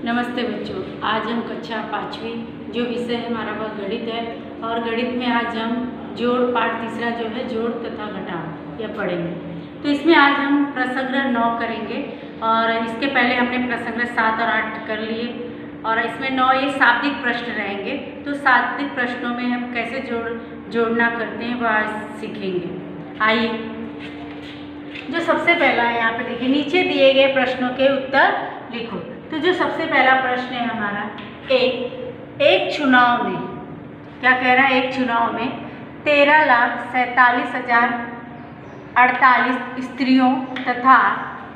नमस्ते बच्चों, आज हम कक्षा 5वीं जो विषय है हमारा वह गणित है। और गणित में आज हम जोड़ पाठ तीसरा जो है जोड़ तथा घटाव यह पढ़ेंगे। तो इसमें आज हम प्रसंग्रह 9 करेंगे और इसके पहले हमने प्रसंग्रह 7 और 8 कर लिए और इसमें 9 ये शाब्दिक प्रश्न रहेंगे। तो शाब्दिक प्रश्नों में हम कैसे जोड़ना करते हैं वह आज सीखेंगे। आइए, जो सबसे पहला है यहाँ पे देखिए, नीचे दिए गए प्रश्नों के उत्तर लिखो। तो जो सबसे पहला प्रश्न है हमारा, एक चुनाव में क्या कह रहा है, एक चुनाव में 13,47,048 स्त्रियों तथा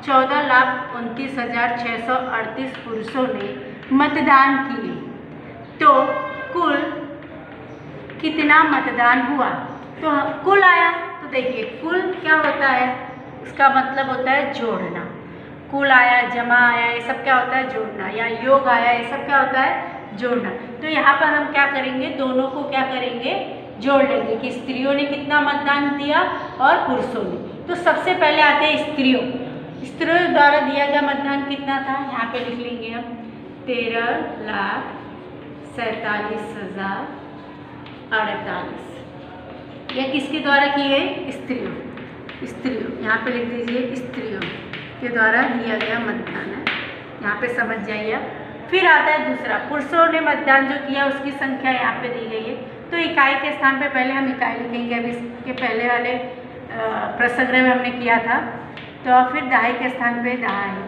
14,29,638 पुरुषों ने मतदान किए, तो कुल कितना मतदान हुआ? तो कुल आया, तो देखिए कुल क्या होता है, इसका मतलब होता है जोड़ना। कुल आया, जमा आया, ये सब क्या होता है? जोड़ना। या योग आया, ये सब क्या होता है? जोड़ना। तो यहाँ पर हम क्या करेंगे, दोनों को क्या करेंगे, जोड़ लेंगे कि स्त्रियों ने कितना मतदान दिया और पुरुषों ने। तो सबसे पहले आते हैं स्त्रियों द्वारा दिया गया मतदान कितना था, यहाँ पे लिख लेंगे हम 13,47,048। यह किसके द्वारा की है? स्त्रियों। यहाँ पे लिख दीजिए स्त्रियों के द्वारा दिया गया मतदान है, यहाँ पे समझ जाइए। फिर आता है दूसरा, पुरुषों ने मतदान जो किया उसकी संख्या यहाँ पे दी गई है। तो इकाई के स्थान पे पहले हम इकाई लिखेंगे, अभी इसके पहले वाले प्रसंग्रह में हमने किया था। तो फिर दहाई के स्थान पे दहाई,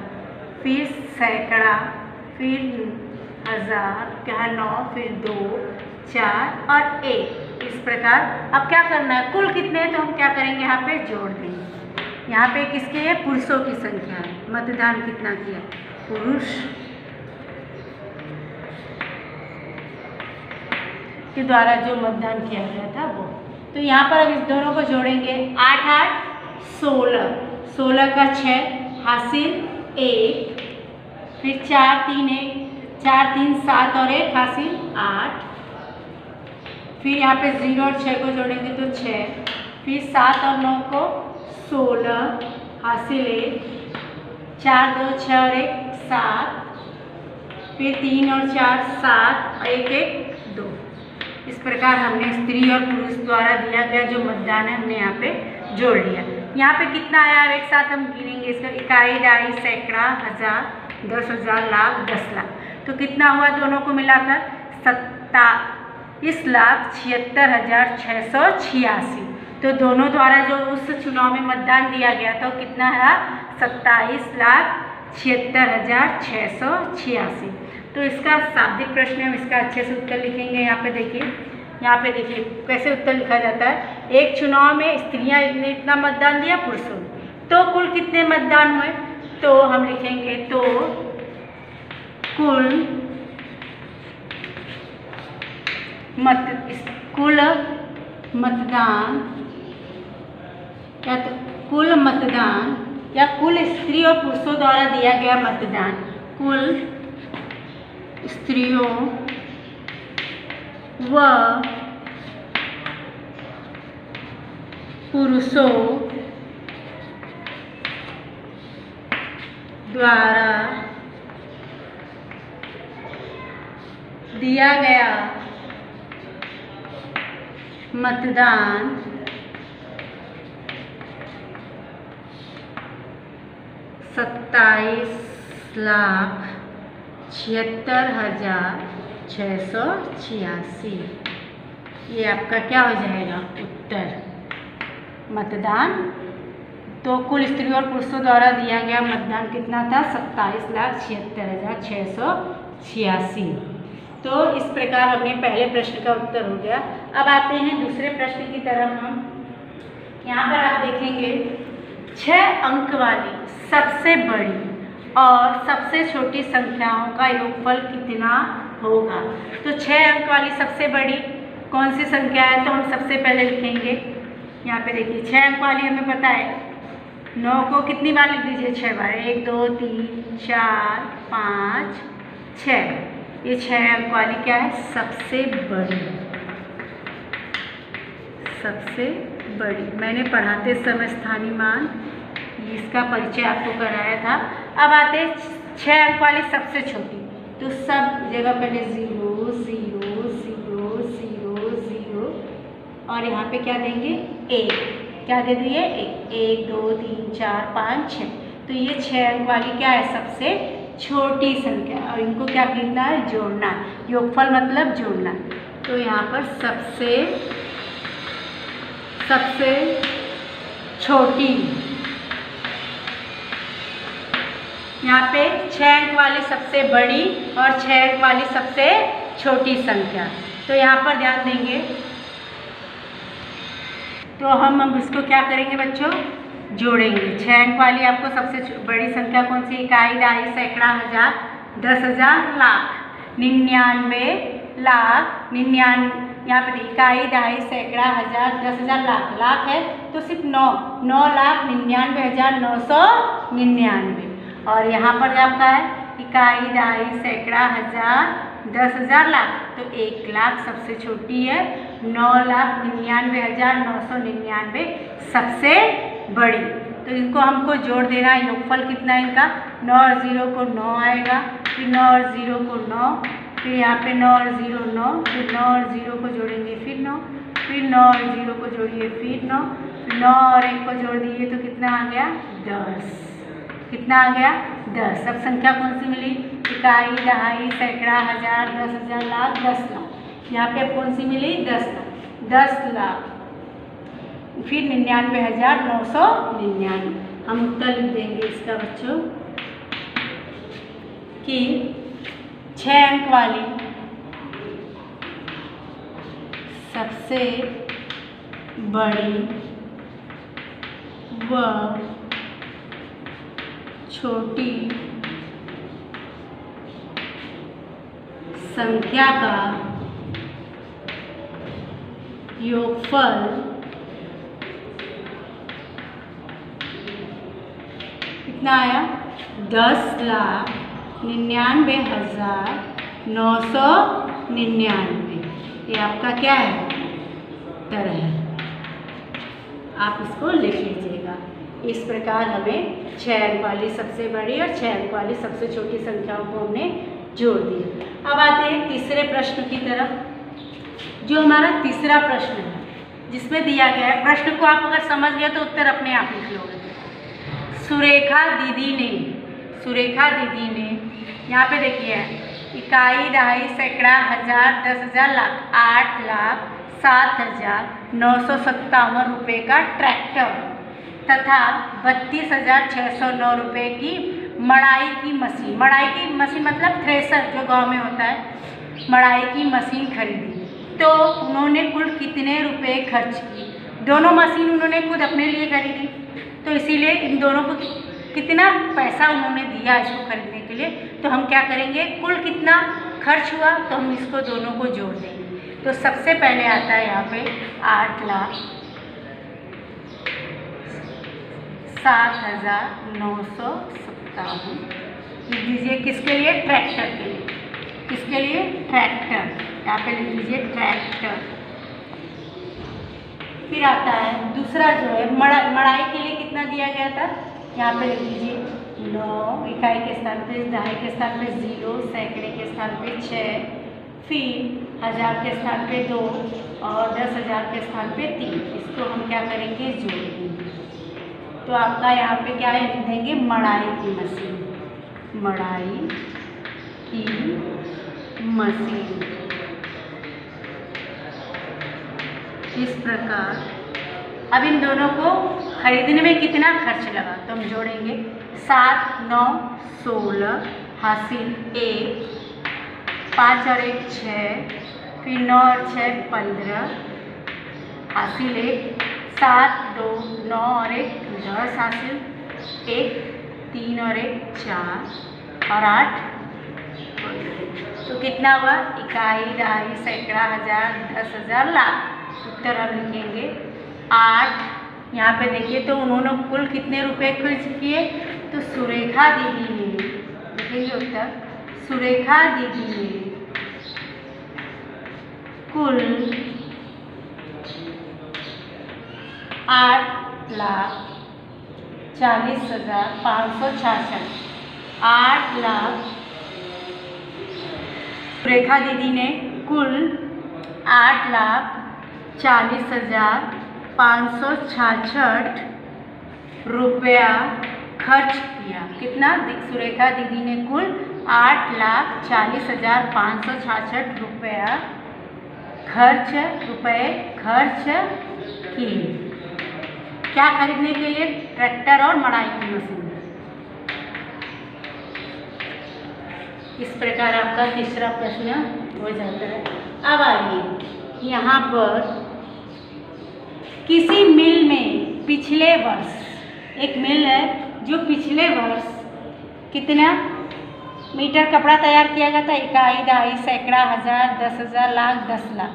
फिर सैकड़ा, फिर 1000, क्या 9, फिर 2, 4 और 1। इस प्रकार अब क्या करना है, कुल कितने हैं तो हम क्या करेंगे, यहाँ पे जोड़ देंगे। यहाँ पे किसके है? पुरुषों की संख्या है। मतदान कितना किया? पुरुष के द्वारा जो मतदान किया गया था वो। तो यहाँ पर अब इस दोनों को जोड़ेंगे। 8 8 16, 16 का 6 हासिल 1, फिर 4 3 1, 4 3 7 और 1 हासिल 8। फिर यहाँ पे 0 और 6 को जोड़ेंगे तो 6, फिर 7 और 9 को 16 हासिल 1, 4 2 6 और 1 7, फिर 3 और 4 7 और 1 1 2। इस प्रकार हमने स्त्री और पुरुष द्वारा दिया गया जो मतदान है हमने यहाँ पे जोड़ लिया। यहाँ पे कितना आया, अब एक साथ हम गिनेंगे इसका, इकाई, दहाई, सैकड़ा, 1000, 10,000, लाख, 10 लाख। तो कितना हुआ दोनों को मिलाकर? 27,76,686। तो दोनों द्वारा जो उस चुनाव में मतदान दिया गया था वो कितना है? 27,76,686। तो इसका शाब्दिक प्रश्न है, हम इसका अच्छे से उत्तर लिखेंगे। यहाँ पे देखिए कैसे उत्तर लिखा जाता है। एक चुनाव में स्त्रियां ने इतना मतदान दिया, पुरुषों ने, तो कुल कितने मतदान हुए? तो हम लिखेंगे तो कुल मतदान या कुल स्त्री और पुरुषों द्वारा दिया गया मतदान, कुल स्त्रियों व पुरुषों द्वारा दिया गया मतदान 27,76,686। ये आपका क्या हो जाएगा उत्तर? मतदान तो कुल स्त्रियों और पुरुषों द्वारा दिया गया मतदान कितना था? 27,76,686। तो इस प्रकार हमने पहले प्रश्न का उत्तर हो गया। अब आते हैं दूसरे प्रश्न की तरफ। हम यहाँ पर आप देखेंगे 6 अंक वाली सबसे बड़ी और सबसे छोटी संख्याओं का योगफल कितना होगा? तो 6 अंक वाली सबसे बड़ी कौन सी संख्या है? तो हम सबसे पहले लिखेंगे, यहाँ पे देखिए 6 अंक वाली हमें पता है, 9 को कितनी बार लिख दीजिए? 6 बार, 1 2 3 4 5 6। ये 6 अंक वाली क्या है? सबसे बड़ी। मैंने पढ़ाते समय स्थानीय मान इसका परिचय आपको कराया था। अब आते हैं 6 अंक वाली सबसे छोटी। तो सब जगह पहले 0 0 0 0 0 और यहाँ पे क्या देंगे 1, क्या दे दिए 1 2 3 4 5 6। तो ये 6 अंक वाली क्या है सबसे छोटी संख्या, और इनको क्या करना है जोड़ना, योगफल मतलब जोड़ना। तो यहाँ पर सबसे छोटी, यहाँ पे 6 अंक वाली सबसे बड़ी और 6 अंक वाली सबसे छोटी संख्या। तो यहाँ पर ध्यान देंगे, तो हम इसको क्या करेंगे बच्चों, जोड़ेंगे। 6 अंक वाली आपको सबसे बड़ी संख्या कौन सी, इकाई, दहाई, सैकड़ा, हजार, 10,000, लाख, 99 लाख, 99 यहाँ पे इकाई, दहाई, सैकड़ा, हजार, 10,000, लाख, लाख है तो सिर्फ 9,99,999। और यहाँ पर आपका है इकाई, दहाई, सैकड़ा, हजार, 10,000, लाख, तो 1 लाख सबसे छोटी है, 9,99,999 सबसे बड़ी। तो इनको हमको जोड़ देना है, योगफल कितना है इनका, 9 और 0 को 9 आएगा, फिर 9 और 0 को 9, फिर यहाँ पे 9 और 0 9, फिर 9 और 0 को जोड़ेंगे फिर 9, फिर 9 और 0 को जोड़िए फिर 9, फिर 9 और 1 को जोड़ दिए तो कितना आ गया 10। कितना आ गया 10। अब संख्या कौन सी मिली, इकाई, दहाई, सैकड़ा, हजार, 10,000, लाख, 10 लाख। यहाँ पे कौन सी मिली 10 लाख, 10 लाख, फिर 99,999। हम उत्तर लिख देंगे इसका बच्चों कि 6 अंक वाली सबसे बड़ी व छोटी संख्या का योगफल कितना आया 10,99,999। ये आपका क्या है उत्तर है, आप इसको लिख लीजिएगा। इस प्रकार हमें 6 अंक वाली सबसे बड़ी और 6 अंक वाली सबसे छोटी संख्याओं को हमने जोड़ दिया। अब आते हैं तीसरे प्रश्न की तरफ, जो हमारा तीसरा प्रश्न है जिसमें दिया गया है, प्रश्न को आप अगर समझ गए तो उत्तर अपने आप लिख लोगे। सुरेखा दीदी ने यहाँ पे देखिए इकाई, दहाई, सैकड़ा, हजार, 10,000, लाख, 8,07,957 रुपये का ट्रैक्टर तथा 32,609 रुपये की मड़ाई की मशीन, मड़ाई की मशीन मतलब थ्रेसर जो गांव में होता है, मड़ाई की मशीन खरीदी। तो उन्होंने कुल कितने रुपए खर्च किए, दोनों मशीन उन्होंने खुद अपने लिए खरीदी, तो इसीलिए इन दोनों को कितना पैसा उन्होंने दिया इसको खरीदने के लिए। तो हम क्या करेंगे, कुल कितना खर्च हुआ तो हम इसको दोनों को जोड़ देंगे। तो सबसे पहले आता है यहाँ पे 8,07,957 लिख दीजिए, किसके लिए ट्रैक्टर के लिए, किसके लिए ट्रैक्टर, यहाँ पे लिख लीजिए ट्रैक्टर। फिर आता है दूसरा जो है मड़ाई के लिए कितना दिया गया था, यहाँ पे लिख लीजिए 9, इकाई के स्थान पे, दहाई के स्थान पे 0, सैकड़े के स्थान पे 6, फिर हजार के स्थान पे 2 और 10,000 के स्थान पे 3। इसको हम क्या करेंगे जोड़ देंगे। तो आपका यहाँ पे क्या है लिख देंगे मड़ाई की मशीन, मड़ाई की मशीन। इस प्रकार अब इन दोनों को खरीदने में कितना खर्च लगा तो हम जोड़ेंगे 7, 9, 16 हासिल 1, 5 और 1 6, फिर 9 और 6 15 हासिल 1, 7, 2, 9 और 1 10 हासिल 1, 3 और 1 4 और 8। तो कितना हुआ, इकाई, दहाई, सैकड़ा, हजार, 10,000, लाख। उत्तर हम लिखेंगे 8। यहाँ पे देखिए तो उन्होंने कुल कितने रुपए खर्च किए, तो सुरेखा दीदी ने, लिखेंगे उत्तर, सुरेखा दीदी ने कुल 8,40,566, 8,40,566 रेखा दीदी ने कुल 8,40,566 रुपया खर्च किया। कितना? सुरेखा दीदी ने कुल 8,40,566 रुपया खर्च किए। क्या खरीदने के लिए? ट्रैक्टर और मड़ाई की मशीन। इस प्रकार आपका तीसरा प्रश्न हो जाता है। अब आइए यहाँ पर किसी मिल में पिछले वर्ष, एक मिल है जो पिछले वर्ष कितना मीटर कपड़ा तैयार किया गया था? इकाई, दहाई, सैकड़ा, हजार, 10,000, लाख, 10 लाख,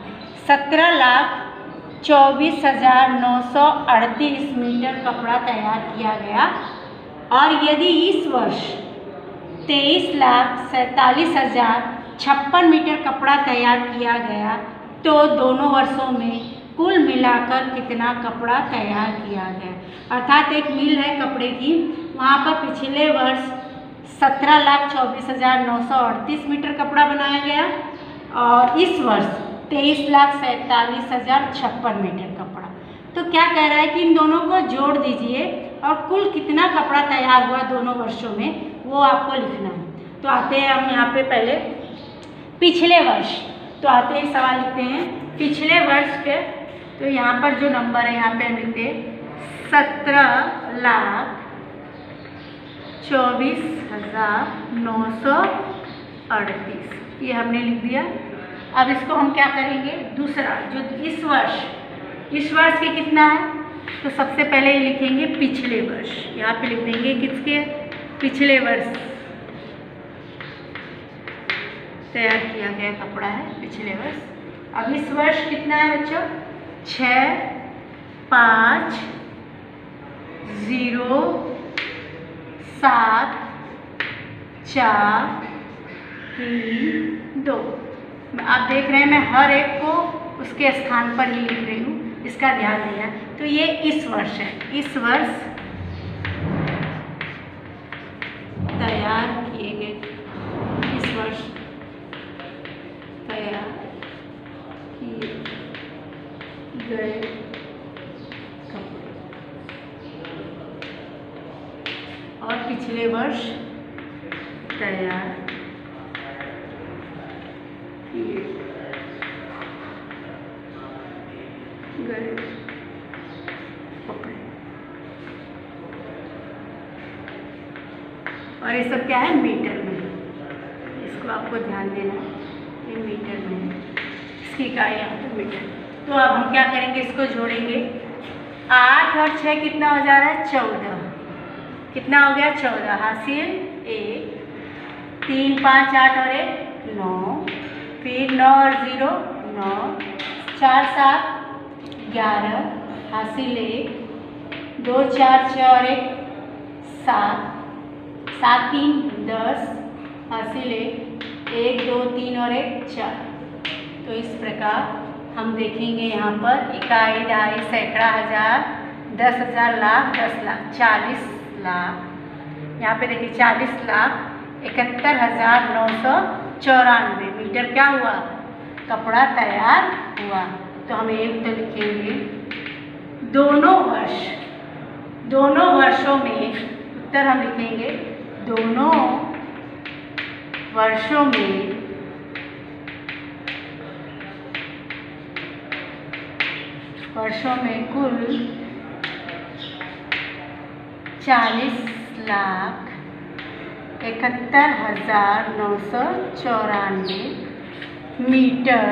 17,24,938 मीटर कपड़ा तैयार किया गया। और यदि इस वर्ष 23,47,056 मीटर कपड़ा तैयार किया गया तो दोनों वर्षों में कुल मिलाकर कितना कपड़ा तैयार किया गया? अर्थात एक मिल है कपड़े की, वहाँ पर पिछले वर्ष 17,24,938 मीटर कपड़ा बनाया गया और इस वर्ष 23,47,056 मीटर कपड़ा। तो क्या कह रहा है कि इन दोनों को जोड़ दीजिए और कुल कितना कपड़ा तैयार हुआ दोनों वर्षों में, वो आपको लिखना है। तो आते हैं हम यहाँ पे पहले पिछले वर्ष। तो आते हैं सवाल लिखते हैं पिछले वर्ष के। तो यहाँ पर जो नंबर है यहाँ पे हम लिखते हैं 17,24,938, ये हमने लिख दिया। अब इसको हम क्या करेंगे? दूसरा जो इस वर्ष के कितना है, तो सबसे पहले ये लिखेंगे पिछले वर्ष। यहाँ पे लिख देंगे किसके? पिछले वर्ष तैयार किया गया कपड़ा है पिछले वर्ष। अब इस वर्ष कितना है बच्चों? 6,5,0,7,4,3,2। आप देख रहे हैं मैं हर एक को उसके स्थान पर ही लिख रही हूँ, इसका ध्यान देना। तो ये इस वर्ष है, इस वर्ष तैयार किए गए, इस वर्ष तैयार किए गए कपड़े और पिछले वर्ष तैयार किए गए कपड़े। और ये सब क्या है? मीटर में। इसको आपको ध्यान देना है, ये मीटर में है, इसकी इकाई यहाँ पे मीटर। तो अब हम क्या करेंगे? इसको जोड़ेंगे। 8 और 6 कितना हो जा रहा है? 14। कितना हो गया? 14। हासिल 1, 3, 5, 8 और 1 9, फिर 9 और 0 9, 4, 7, 11, हासिल 1, 2, 4, 6 और 1 7, 7, 3, 10, हासिल 1, 2, 3 और 1 4। तो इस प्रकार हम देखेंगे यहाँ पर इकाई, दहाई, सैकड़ा, हजार, 10,000, लाख, 10 लाख, 40 लाख। यहाँ पे देखिए 40,71,994 मीटर क्या हुआ? कपड़ा तैयार हुआ। तो हम एक तो लिखेंगे दोनों वर्षों में, उत्तर हम लिखेंगे दोनों वर्षों में कुल 40,71,994 मीटर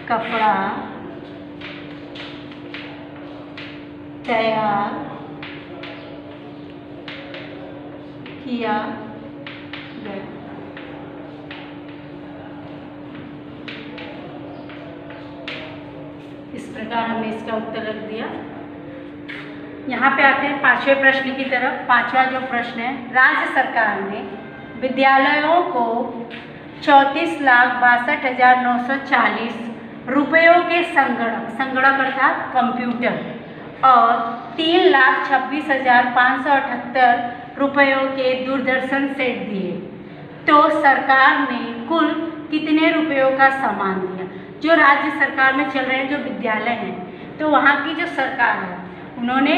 कपड़ा तैयार किया गया। इस प्रकार हमने इसका उत्तर रख दिया। यहाँ पे आते हैं 5वें प्रश्न की तरफ। 5वां जो प्रश्न है, राज्य सरकार ने विद्यालयों को 34,62,940 रुपयों के संगणक अर्थात कंप्यूटर और 3,26,578 रुपयों के दूरदर्शन सेट दिए। तो सरकार ने कुल कितने रुपयों का सामान दिया। जो राज्य सरकार में चल रहे हैं, जो विद्यालय हैं, तो वहाँ की जो सरकार है उन्होंने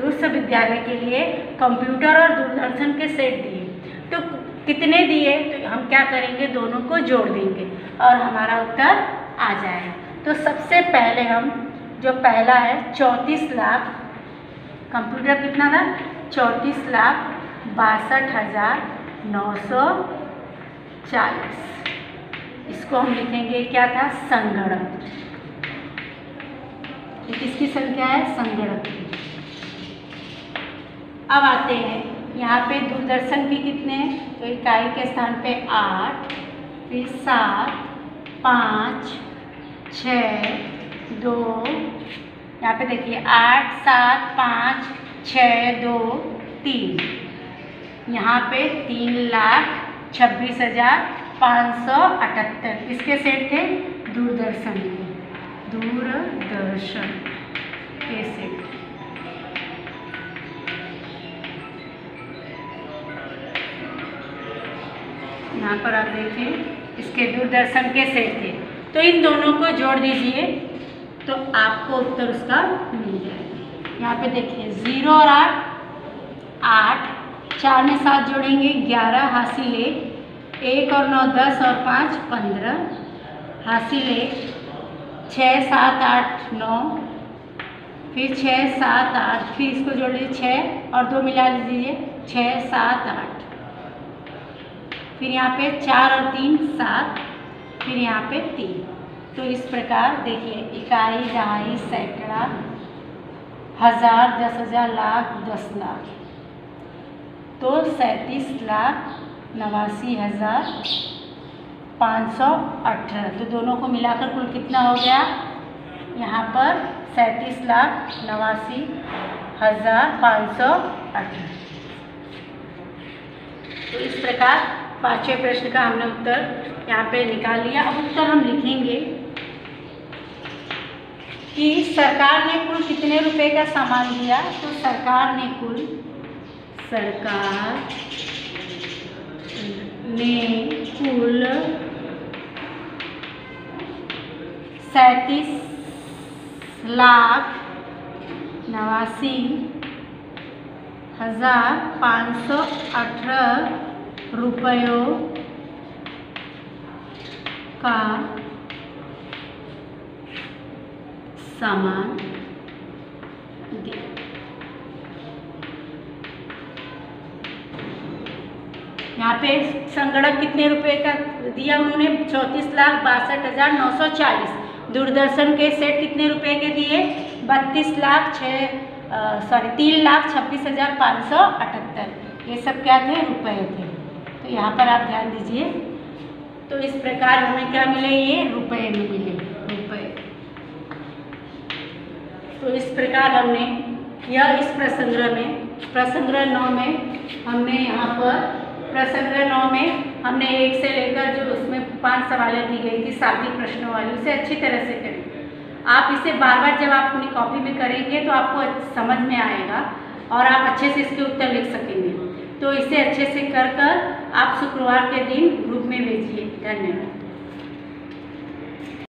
उस विद्यालय के लिए कंप्यूटर और दूरदर्शन के सेट दिए। तो कितने दिए, तो हम क्या करेंगे, दोनों को जोड़ देंगे और हमारा उत्तर आ जाएगा। तो सबसे पहले हम जो पहला है 34 लाख, कंप्यूटर कितना था, 34,62,940, इसको हम लिखेंगे क्या था, संगणक। ये किसकी संख्या है, संगणक की। अब आते हैं यहाँ पे दूरदर्शन की कितने हैं, तो इकाई के स्थान पे 8, फिर 7, 5, 6, 2, यहाँ पे देखिए 8, 7, 5, 6, 2, 3, यहाँ पे 3,26,578 किसके सेट थे, दूरदर्शन के, दूरदर्शन के सेट। यहाँ पर आप देखिए इसके दूरदर्शन के सेट थे। तो इन दोनों को जोड़ दीजिए तो आपको उत्तर उसका मिल जाएगा। यहाँ पे देखिए 0 और 8, 8, 4 में 7 जोड़ेंगे 11, हासिल 1 और 9 10 और 5 15, हासिल 6, 7, 8, 9, फिर 6, 7, 8, फिर इसको जोड़ लीजिए 6 और 2 मिला लीजिए 6, 7, 8, फिर यहाँ पे 4 और 3 7, फिर यहाँ पे 3। तो इस प्रकार देखिए इकाई, दहाई, सैकड़ा, हज़ार, 10,000, लाख, 10 लाख, तो 37,89,518। तो दोनों को मिलाकर कुल कितना हो गया, यहाँ पर 37,89,518। तो इस प्रकार पांचवें प्रश्न का हमने उत्तर यहाँ पे निकाल लिया। अब उत्तर हम लिखेंगे कि सरकार ने कुल कितने रुपए का सामान दिया। तो सरकार ने कुल 37,89,518 रुपयों का सामान दिया। यहाँ पे संगणक कितने रुपए का दिया उन्होंने, 34,62,940। दूरदर्शन के सेट कितने रुपए के दिए, 3,26,578। ये सब क्या थे, रुपए थे। तो यहाँ पर आप ध्यान दीजिए। तो इस प्रकार हमें क्या मिले, ये रुपए में मिले, रुपए। तो इस प्रकार हमने यह इस प्रसंग्रह में, प्रसंग्रह 9 में हमने यहाँ पर प्रसंग्रह 9 में हमने 1 से लेकर जो उसमें 5 सवालें दी गई थी शाब्दिक प्रश्नों वाली, उसे अच्छी तरह से करें। आप इसे बार बार जब आप अपनी कॉपी में करेंगे तो आपको समझ में आएगा और आप अच्छे से इसके उत्तर लिख सकेंगे। तो इसे अच्छे से कर आप शुक्रवार के दिन ग्रुप में भेजिए। धन्यवाद।